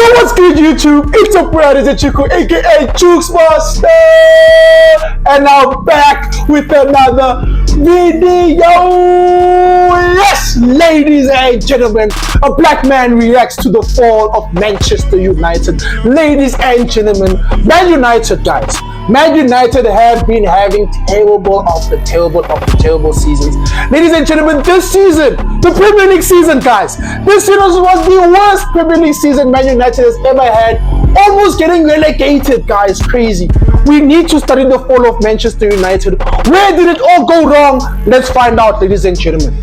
So what's good, YouTube? It's your brother Chiku, aka Jukes Master, and I'm back with another video. Yes, ladies and gentlemen, a black man reacts to the fall of Manchester United. Ladies and gentlemen, Man United, guys. Man United have been having terrible seasons. Ladies and gentlemen, this season, the Premier League season, guys, this season was the worst Premier League season Man United has ever had, almost getting relegated, guys. Crazy. We need to study the fall of Manchester United. Where did it all go wrong? Let's find out, ladies and gentlemen.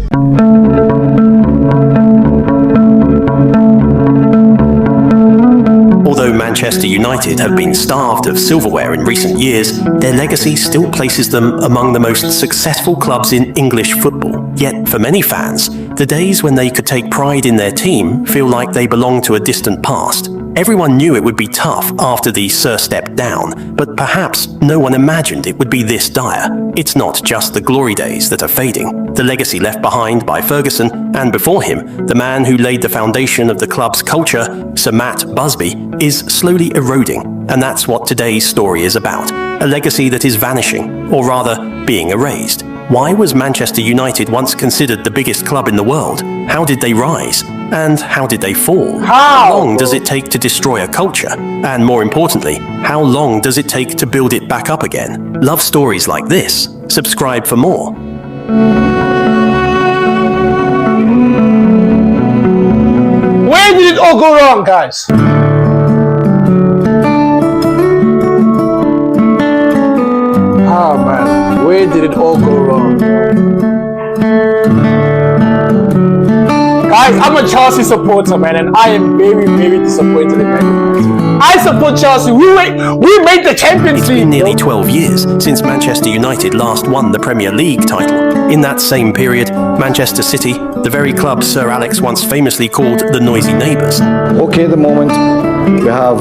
Although Manchester United have been starved of silverware in recent years, their legacy still places them among the most successful clubs in English football. Yet, for many fans, the days when they could take pride in their team feel like they belong to a distant past. Everyone knew it would be tough after the Sir stepped down, but perhaps no one imagined it would be this dire. It's not just the glory days that are fading. The legacy left behind by Ferguson, and before him, the man who laid the foundation of the club's culture, Sir Matt Busby, is slowly eroding. And that's what today's story is about. A legacy that is vanishing, or rather, being erased. Why was Manchester United once considered the biggest club in the world? How did they rise? And how did they fall? How long does it take to destroy a culture? And more importantly, how long does it take to build it back up again? Love stories like this? Subscribe for more. Where did it all go wrong, guys? Oh man, where did it all go wrong? Guys, I'm a Chelsea supporter, man, and I am very, very disappointed in Man United. I support Chelsea. We made the Champions League. It's been nearly 12 years since Manchester United last won the Premier League title. In that same period, Manchester City, the very club Sir Alex once famously called the noisy neighbours. Okay, at the moment, we have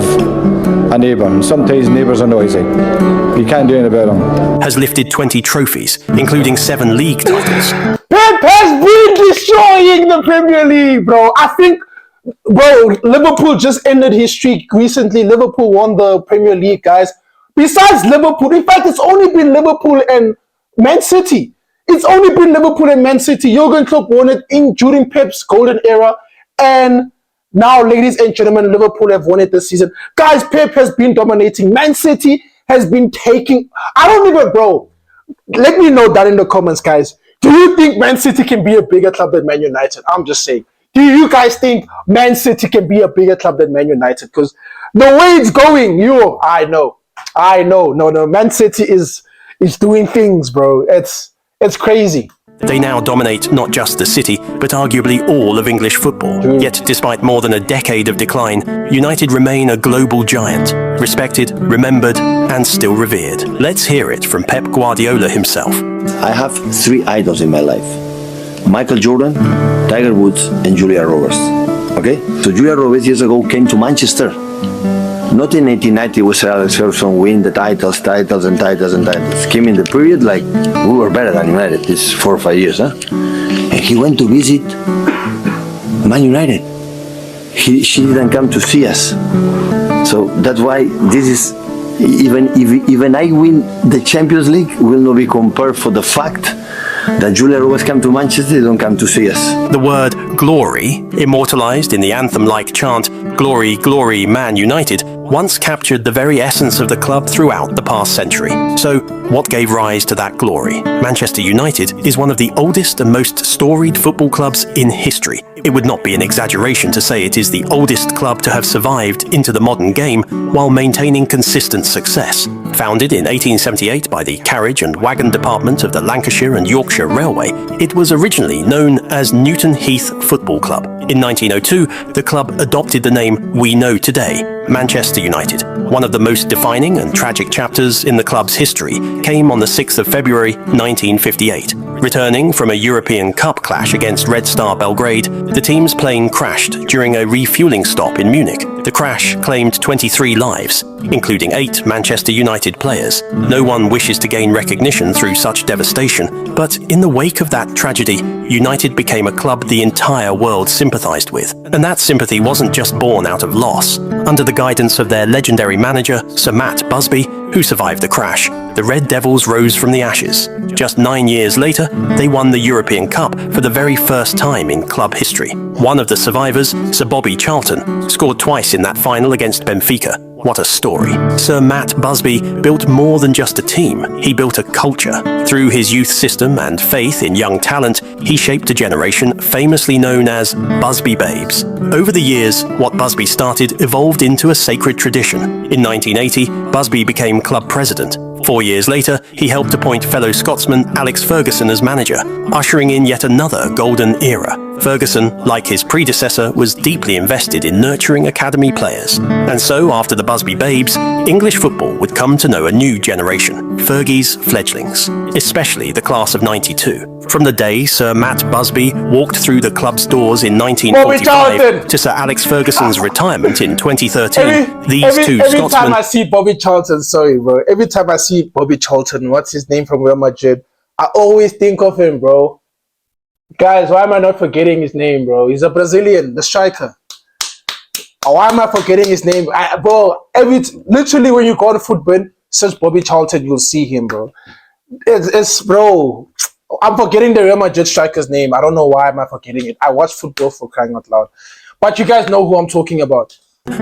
a neighbour. Sometimes neighbours are noisy. You can't do anything about them. Has lifted 20 trophies, including 7 league titles. Pep has been destroying the Premier League, bro. I think, bro, Liverpool just ended his streak recently. Liverpool won the Premier League, guys. Besides Liverpool, in fact, it's only been Liverpool and Man City. It's only been Liverpool and Man City. Jurgen Klopp won it during Pep's golden era. And now, ladies and gentlemen, Liverpool have won it this season. Guys, Pep has been dominating. Man City has been taking... I don't even, bro. Let me know that in the comments, guys. Do you think Man City can be a bigger club than Man United? I'm just saying. Do you guys think Man City can be a bigger club than Man United? Because the way it's going, I know. No, Man City is doing things, bro. It's crazy. They now dominate not just the city, but arguably all of English football. Yet, despite more than a decade of decline, United remain a global giant, respected, remembered, and still revered. Let's hear it from Pep Guardiola himself. I have 3 idols in my life: Michael Jordan, Tiger Woods, and Julia Roberts. Okay? So Julia Roberts years ago came to Manchester. Not in 1890 with Sir Alex Ferguson win the titles. Came in the period like we were better than United this 4 or 5 years, huh? And he went to visit Man United. She didn't come to see us. So that's why this is, even I win the Champions League will not be compared for the fact that Julia Roberts come to Manchester, they don't come to see us. The word glory, immortalised in the anthem-like chant, "Glory, glory, Man United," once captured the very essence of the club throughout the past century. So, what gave rise to that glory? Manchester United is one of the oldest and most storied football clubs in history. It would not be an exaggeration to say it is the oldest club to have survived into the modern game while maintaining consistent success. Founded in 1878 by the carriage and wagon department of the Lancashire and Yorkshire Railway, it was originally known as Newton Heath Football Club. In 1902, the club adopted the name we know today, Manchester United. One of the most defining and tragic chapters in the club's history came on the 6th of February 1958. Returning from a European Cup clash against Red Star Belgrade, the team's plane crashed during a refueling stop in Munich. The crash claimed 23 lives, including 8 Manchester United players. No one wishes to gain recognition through such devastation, but in the wake of that tragedy, United became a club the entire world sympathised with. And that sympathy wasn't just born out of loss. Under the guidance of their legendary manager, Sir Matt Busby, who survived the crash, the Red Devils rose from the ashes. Just 9 years later, they won the European Cup for the very first time in club history. One of the survivors, Sir Bobby Charlton, scored twice in that final against Benfica. What a story. Sir Matt Busby built more than just a team. He built a culture. Through his youth system and faith in young talent, he shaped a generation famously known as Busby Babes. Over the years, what Busby started evolved into a sacred tradition. In 1980, Busby became club president. 4 years later, he helped appoint fellow Scotsman Alex Ferguson as manager, ushering in yet another golden era. Ferguson, like his predecessor, was deeply invested in nurturing academy players. And so, after the Busby Babes, English football would come to know a new generation, Fergie's fledglings, especially the class of '92. From the day Sir Matt Busby walked through the club's doors in 1945 to Sir Alex Ferguson's retirement in 2013, every time I see Bobby Charlton, every time I see Bobby Charlton, what's his name from Real Madrid, I always think of him, bro. Guys, why am I not forgetting his name, bro? He's a Brazilian, the striker. Why am I forgetting his name? Literally when you go to football, search Bobby Charlton, you'll see him, bro. Bro, I'm forgetting the Real Madrid striker's name. I don't know why am I forgetting it. I watch football for crying out loud. But you guys know who I'm talking about.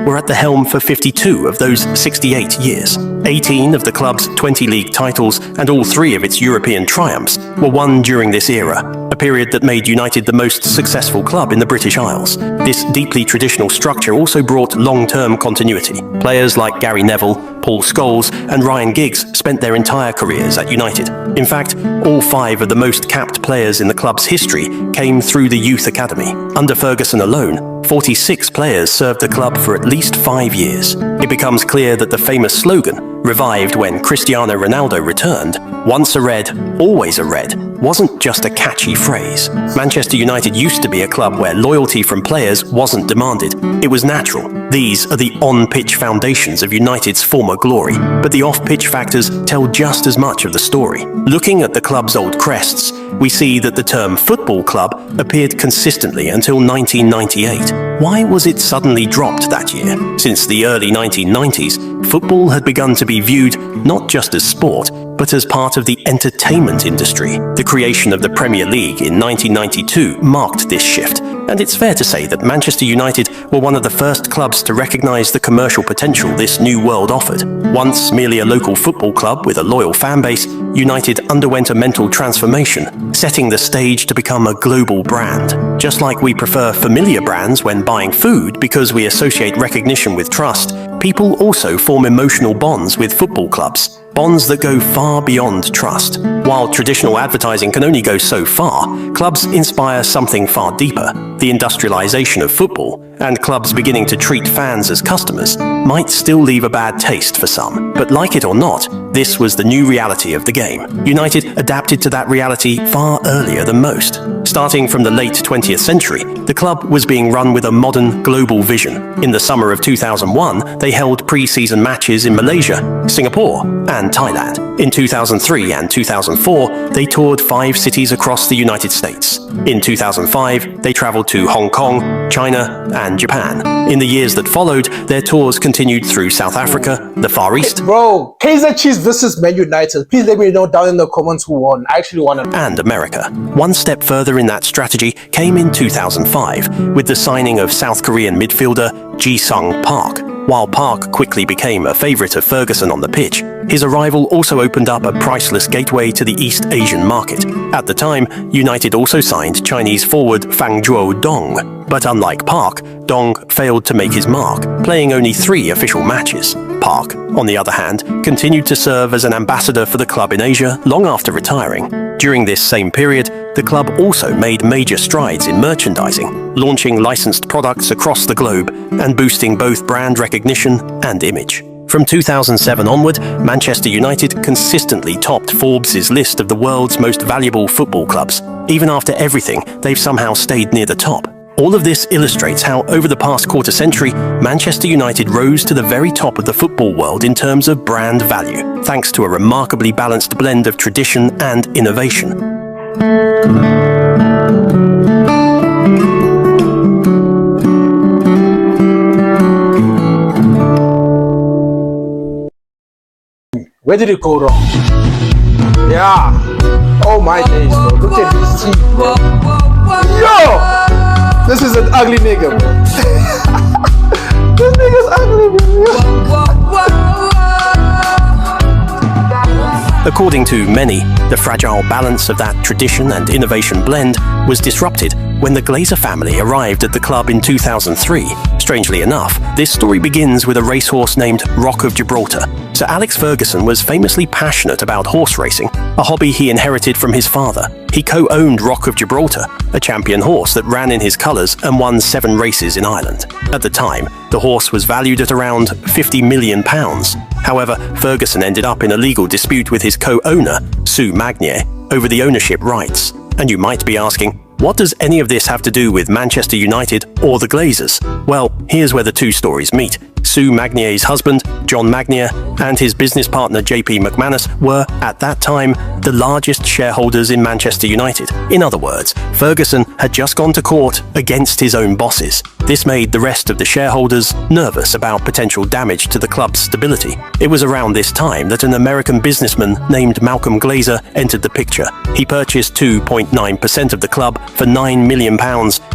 Were at the helm for 52 of those 68 years. 18 of the club's 20 league titles and all 3 of its European triumphs were won during this era, a period that made United the most successful club in the British Isles. This deeply traditional structure also brought long-term continuity. Players like Gary Neville, Paul Scholes and Ryan Giggs spent their entire careers at United. In fact, all 5 of the most capped players in the club's history came through the youth academy. Under Ferguson alone, 46 players served the club for at least 5 years. It becomes clear that the famous slogan, revived when Cristiano Ronaldo returned, "Once a Red, always a Red," wasn't just a catchy phrase. Manchester United used to be a club where loyalty from players wasn't demanded. It was natural. These are the on-pitch foundations of United's former glory, but the off-pitch factors tell just as much of the story. Looking at the club's old crests, we see that the term football club appeared consistently until 1998. Why was it suddenly dropped that year? Since the early 1990s, football had begun to be viewed not just as sport, but as part of the entertainment industry. The creation of the Premier League in 1992 marked this shift, and it's fair to say that Manchester United were one of the first clubs to recognise the commercial potential this new world offered. Once merely a local football club with a loyal fan base, United underwent a mental transformation, setting the stage to become a global brand. Just like we prefer familiar brands when buying food because we associate recognition with trust, people also form emotional bonds with football clubs. Bonds that go far beyond trust. While traditional advertising can only go so far, clubs inspire something far deeper. The industrialization of football, and clubs beginning to treat fans as customers, might still leave a bad taste for some. But like it or not, this was the new reality of the game. United adapted to that reality far earlier than most. Starting from the late 20th century, the club was being run with a modern, global vision. In the summer of 2001, they held pre-season matches in Malaysia, Singapore, and Thailand. In 2003 and 2004, they toured 5 cities across the United States. In 2005, they traveled to Hong Kong, China, and Japan. In the years that followed, their tours continued through South Africa, the Far East, Bro, Kaiser Chiefs versus Man United. Please let me know down in the comments who won. I actually want to. and America. One step further in that strategy came in 2005, with the signing of South Korean midfielder Ji-sung Park. While Park quickly became a favourite of Ferguson on the pitch, his arrival also opened up a priceless gateway to the East Asian market. At the time, United also signed Chinese forward Fang Zhuo Dong. But unlike Park, Dong failed to make his mark, playing only 3 official matches. Park, on the other hand, continued to serve as an ambassador for the club in Asia long after retiring. During this same period, the club also made major strides in merchandising, launching licensed products across the globe and boosting both brand recognition and image. From 2007 onward, Manchester United consistently topped Forbes' list of the world's most valuable football clubs. Even after everything, they've somehow stayed near the top. All of this illustrates how, over the past quarter century, Manchester United rose to the very top of the football world in terms of brand value, thanks to a remarkably balanced blend of tradition and innovation. Where did it go wrong? Yeah. Oh my days, bro. Look at his teeth, bro. Yo! This is an ugly nigga, bro. This nigga's ugly, bro. According to many, the fragile balance of that tradition and innovation blend was disrupted when the Glazer family arrived at the club in 2003. Strangely enough, this story begins with a racehorse named Rock of Gibraltar. Sir Alex Ferguson was famously passionate about horse racing, a hobby he inherited from his father. He co-owned Rock of Gibraltar, a champion horse that ran in his colours and won 7 races in Ireland. At the time, the horse was valued at around £50 million. However, Ferguson ended up in a legal dispute with his co-owner, Sue Magnier, over the ownership rights. And you might be asking, what does any of this have to do with Manchester United or the Glazers? Well, here's where the two stories meet. Sue Magnier's husband, John Magnier, and his business partner JP McManus were, at that time, the largest shareholders in Manchester United. In other words, Ferguson had just gone to court against his own bosses. This made the rest of the shareholders nervous about potential damage to the club's stability. It was around this time that an American businessman named Malcolm Glazer entered the picture. He purchased 2.9% of the club for £9 million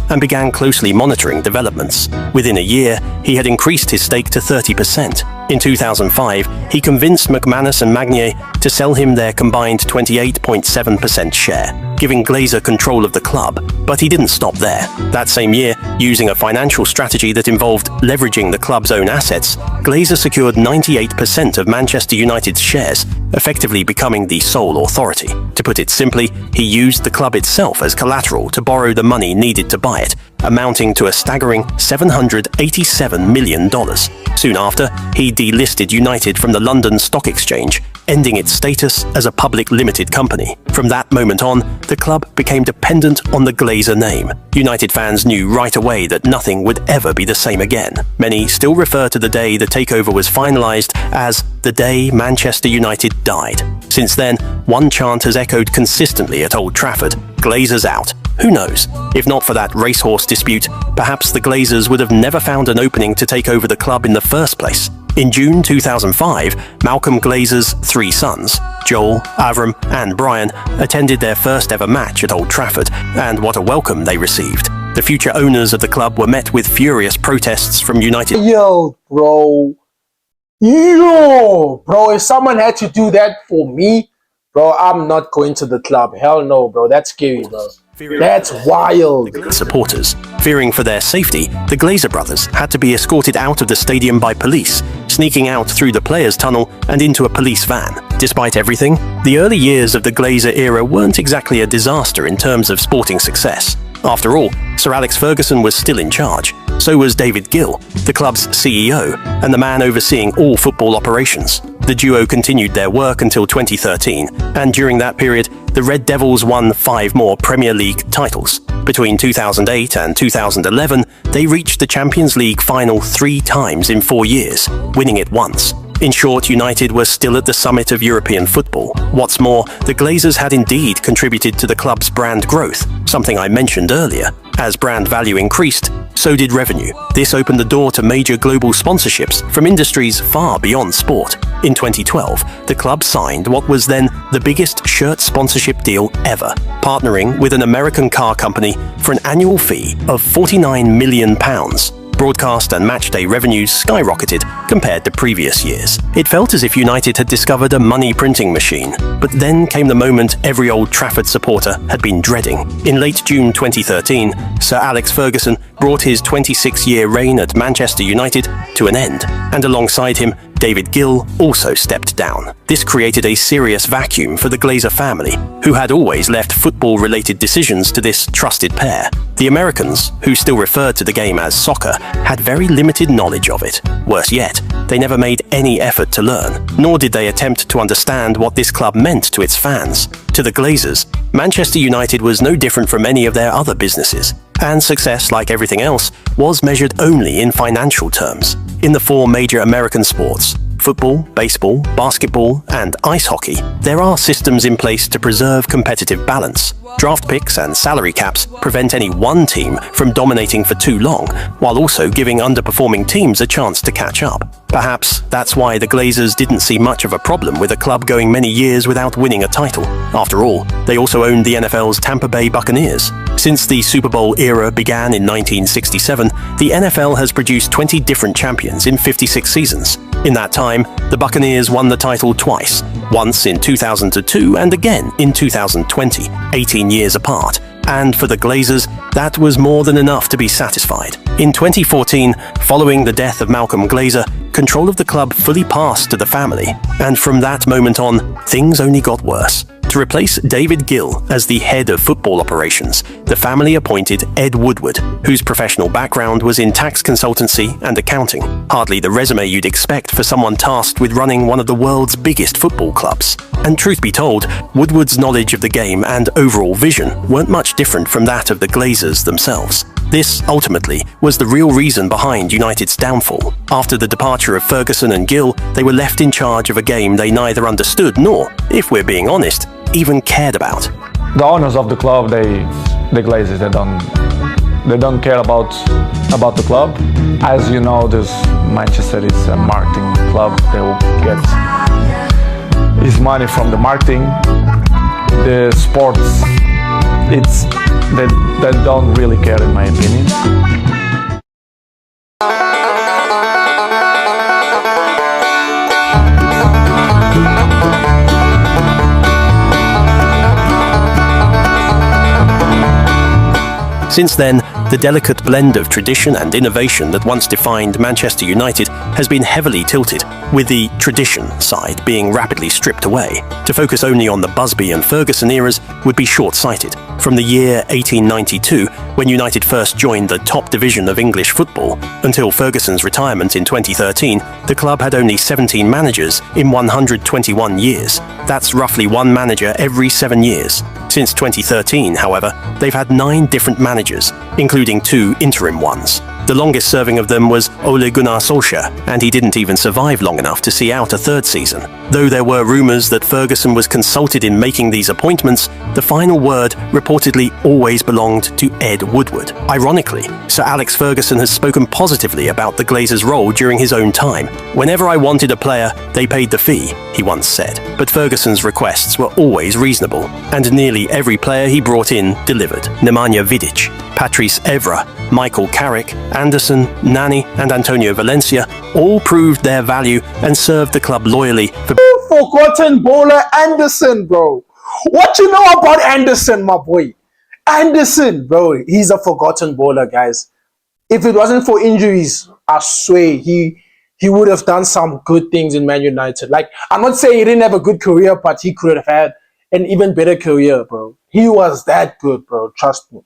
and began closely monitoring developments. Within a year, he had increased his stake to 30%. In 2005, he convinced McManus and Magnier to sell him their combined 28.7% share, giving Glazer control of the club. But he didn't stop there. That same year, using a financial strategy that involved leveraging the club's own assets, Glazer secured 98% of Manchester United's shares, effectively becoming the sole authority. To put it simply, he used the club itself as collateral to borrow the money needed to buy it, amounting to a staggering $787 million. Soon after, he delisted United from the London Stock Exchange, ending its status as a public limited company. From that moment on, the club became dependent on the Glazer name. United fans knew right away that nothing would ever be the same again. Many still refer to the day the takeover was finalised as the day Manchester United died. Since then, one chant has echoed consistently at Old Trafford: Glazers out. Who knows? If not for that racehorse dispute, perhaps the Glazers would have never found an opening to take over the club in the first place. In June 2005, Malcolm Glazer's 3 sons, Joel, Avram, and Brian, attended their first ever match at Old Trafford, and what a welcome they received. The future owners of the club were met with furious protests from United. Yo, bro. Yo, bro, if someone had to do that for me, bro, I'm not going to the club. Hell no, bro. That's scary, bro. That's wild. Supporters. Fearing for their safety, the Glazer brothers had to be escorted out of the stadium by police, sneaking out through the players' tunnel and into a police van. Despite everything, the early years of the Glazer era weren't exactly a disaster in terms of sporting success. After all, Sir Alex Ferguson was still in charge. So was David Gill, the club's CEO, and the man overseeing all football operations. The duo continued their work until 2013, and during that period, the Red Devils won 5 more Premier League titles. Between 2008 and 2011, they reached the Champions League final 3 times in 4 years, winning it once. In short, United were still at the summit of European football. What's more, the Glazers had indeed contributed to the club's brand growth, something I mentioned earlier. As brand value increased, so did revenue. This opened the door to major global sponsorships from industries far beyond sport. In 2012, the club signed what was then the biggest shirt sponsorship deal ever, partnering with an American car company for an annual fee of £49 million. Broadcast and matchday revenues skyrocketed compared to previous years. It felt as if United had discovered a money-printing machine. But then came the moment every Old Trafford supporter had been dreading. In late June 2013, Sir Alex Ferguson brought his 26-year reign at Manchester United to an end, and alongside him, David Gill also stepped down. This created a serious vacuum for the Glazer family, who had always left football-related decisions to this trusted pair. The Americans, who still referred to the game as soccer, had very limited knowledge of it. Worse yet, they never made any effort to learn, nor did they attempt to understand what this club meant to its fans. To the Glazers, Manchester United was no different from any of their other businesses, and success, like everything else, was measured only in financial terms. In the four major American sports, football, baseball, basketball, and ice hockey, there are systems in place to preserve competitive balance. Draft picks and salary caps prevent any one team from dominating for too long, while also giving underperforming teams a chance to catch up. Perhaps that's why the Glazers didn't see much of a problem with a club going many years without winning a title. After all, they also owned the NFL's Tampa Bay Buccaneers. Since the Super Bowl era began in 1967, the NFL has produced 20 different champions in 56 seasons. In that time, the Buccaneers won the title twice, once in 2002 and again in 2020, 18 years apart. And for the Glazers, that was more than enough to be satisfied. In 2014, following the death of Malcolm Glazer, control of the club fully passed to the family, and from that moment on, things only got worse. To replace David Gill as the head of football operations, the family appointed Ed Woodward, whose professional background was in tax consultancy and accounting. Hardly the resume you'd expect for someone tasked with running one of the world's biggest football clubs. And truth be told, Woodward's knowledge of the game and overall vision weren't much different from that of the Glazers themselves. This, ultimately, was the real reason behind United's downfall. After the departure of Ferguson and Gill, they were left in charge of a game they neither understood nor, if we're being honest, even cared about. The owners of the club, the Glazers, they don't care about the club. As you know, this Manchester is a marketing club. They will get his money from the marketing. The sports, they don't really care, in my opinion. Since then, the delicate blend of tradition and innovation that once defined Manchester United has been heavily tilted, with the tradition side being rapidly stripped away. To focus only on the Busby and Ferguson eras would be short-sighted. From the year 1892, when United first joined the top division of English football, until Ferguson's retirement in 2013, the club had only 17 managers in 121 years. That's roughly one manager every 7 years. Since 2013, however, they've had 9 different managers, including 2 interim ones. The longest serving of them was Ole Gunnar Solskjaer, and he didn't even survive long enough to see out a 3rd season. Though there were rumours that Ferguson was consulted in making these appointments, the final word reportedly always belonged to Ed Woodward. Ironically, Sir Alex Ferguson has spoken positively about the Glazers' role during his own time. "Whenever I wanted a player, they paid the fee," he once said. But Ferguson's requests were always reasonable, and nearly every player he brought in delivered. Nemanja Vidic, Patrice Evra, Michael Carrick, Anderson, Nani, and Antonio Valencia all proved their value and served the club loyally for... Forgotten bowler Anderson, bro. What you know about Anderson, my boy? Anderson, bro, he's a forgotten bowler, guys. If it wasn't for injuries, I swear he would have done some good things in Man United. Like, I'm not saying he didn't have a good career, but he could have had an even better career, bro. He was that good, bro. Trust me.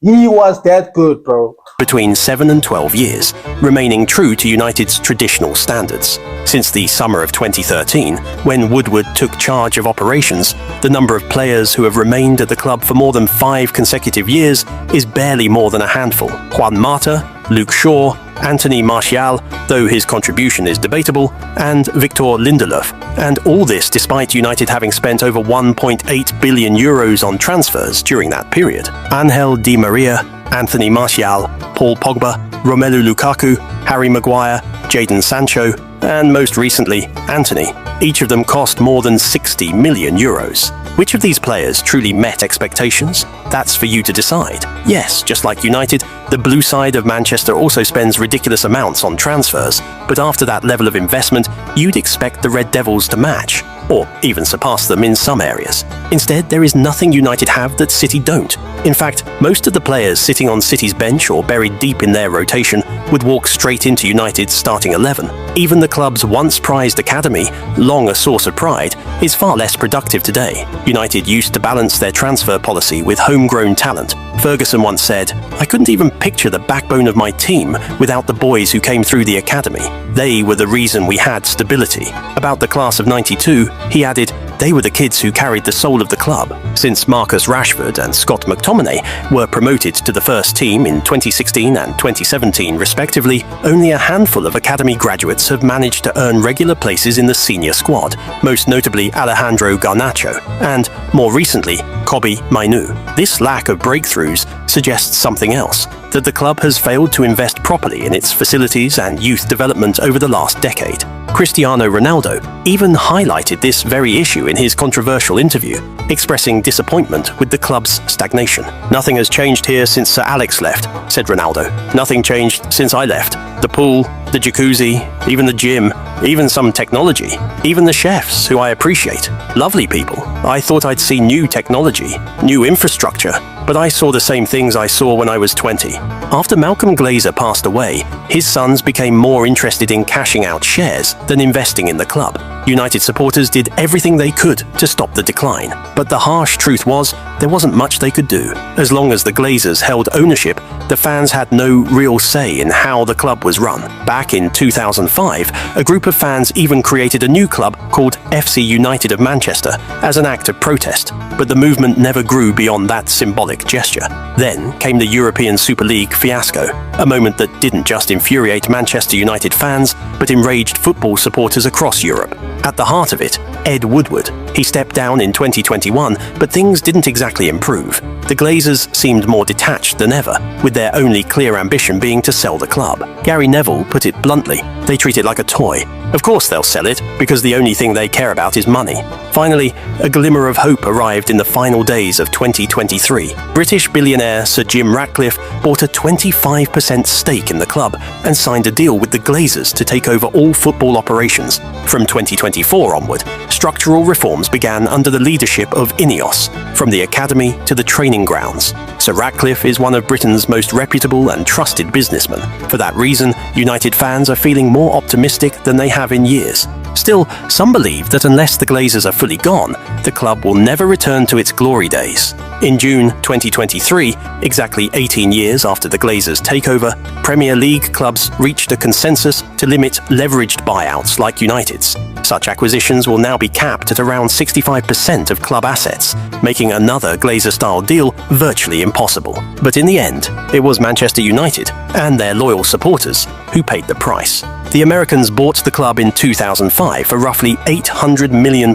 He was that good, bro. Between 7 and 12 years, remaining true to United's traditional standards. Since the summer of 2013, when Woodward took charge of operations, the number of players who have remained at the club for more than 5 consecutive years is barely more than a handful. Juan Mata, Luke Shaw, Anthony Martial, though his contribution is debatable, and Victor Lindelof. And all this despite United having spent over 1.8 billion euros on transfers during that period. Angel Di Maria, Anthony Martial, Paul Pogba, Romelu Lukaku, Harry Maguire, Jadon Sancho, and most recently, Antony. Each of them cost more than 60 million euros. Which of these players truly met expectations? That's for you to decide. Yes, just like United, the blue side of Manchester also spends ridiculous amounts on transfers, but after that level of investment, you'd expect the Red Devils to match. or even surpass them in some areas. Instead, there is nothing United have that City don't. In fact, most of the players sitting on City's bench or buried deep in their rotation would walk straight into United's starting 11. Even the club's once prized academy, long a source of pride, is far less productive today. United used to balance their transfer policy with homegrown talent. Ferguson once said, "I couldn't even picture the backbone of my team without the boys who came through the academy. They were the reason we had stability." About the class of '92, he added, "They were the kids who carried the soul of the club." Since Marcus Rashford and Scott McTominay were promoted to the first team in 2016 and 2017 respectively, only a handful of academy graduates have managed to earn regular places in the senior squad, most notably Alejandro Garnacho, and, more recently, Kobbie Mainoo. This lack of breakthroughs suggests something else, that the club has failed to invest properly in its facilities and youth development over the last decade. Cristiano Ronaldo even highlighted this very issue in his controversial interview, expressing disappointment with the club's stagnation. "Nothing has changed here since Sir Alex left," said Ronaldo. "Nothing changed since I left. The pool, the jacuzzi, even the gym, even some technology, even the chefs, who I appreciate. Lovely people. I thought I'd see new technology, new infrastructure, but I saw the same things I saw when I was 20. After Malcolm Glazer passed away, his sons became more interested in cashing out shares than investing in the club. United supporters did everything they could to stop the decline. But the harsh truth was, there wasn't much they could do. As long as the Glazers held ownership, the fans had no real say in how the club was run. Back in 2005, a group of fans even created a new club called FC United of Manchester as an act of protest, but the movement never grew beyond that symbolic gesture. Then came the European Super League fiasco, a moment that didn't just infuriate Manchester United fans, but enraged football supporters across Europe. At the heart of it, Ed Woodward. He stepped down in 2021, but things didn't exactly improve. The Glazers seemed more detached than ever, with their only clear ambition being to sell the club. Gary Neville put it bluntly, they treat it like a toy. Of course they'll sell it, because the only thing they care about is money. Finally, a glimmer of hope arrived in the final days of 2023. British billionaire Sir Jim Ratcliffe bought a 25% stake in the club and signed a deal with the Glazers to take over all football operations. From 2024 onward, structural reforms began under the leadership of Ineos, from the academy to the training grounds. Sir Ratcliffe is one of Britain's most reputable and trusted businessmen. For that reason, United fans are feeling more optimistic than they have in years. Still, some believe that unless the Glazers are fully gone, the club will never return to its glory days. In June 2023, exactly 18 years after the Glazers' takeover, Premier League clubs reached a consensus to limit leveraged buyouts like United's. Such acquisitions will now be capped at around 65% of club assets, making another Glazer-style deal virtually impossible. But in the end, it was Manchester United and their loyal supporters who paid the price. The Americans bought the club in 2005 for roughly £800 million,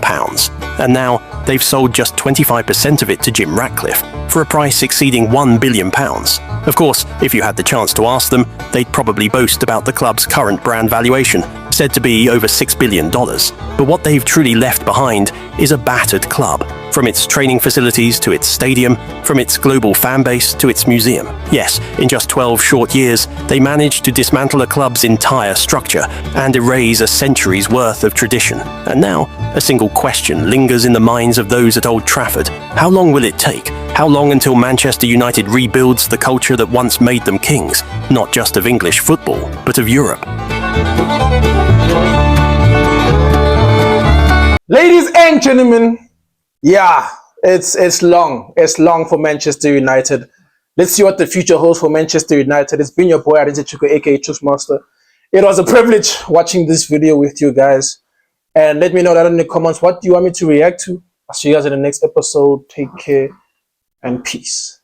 and now they've sold just 25% of it to Jim Ratcliffe for a price exceeding £1 billion. Of course, if you had the chance to ask them, they'd probably boast about the club's current brand valuation, said to be over $6 billion. But what they've truly left behind is a battered club, from its training facilities to its stadium, from its global fan base to its museum. Yes, in just 12 short years, they managed to dismantle a club's entire structure and erase a century's worth of tradition. And now, a single question lingers in the minds of those at Old Trafford. How long will it take? How long until Manchester United rebuilds the culture that once made them kings, not just of English football, but of Europe? Ladies and gentlemen, yeah, it's long. It's long for Manchester United. Let's see what the future holds for Manchester United. It's been your boy, Chuko, aka Master. It was a privilege watching this video with you guys. And let me know down in the comments, what do you want me to react to? I'll see you guys in the next episode. Take care and peace.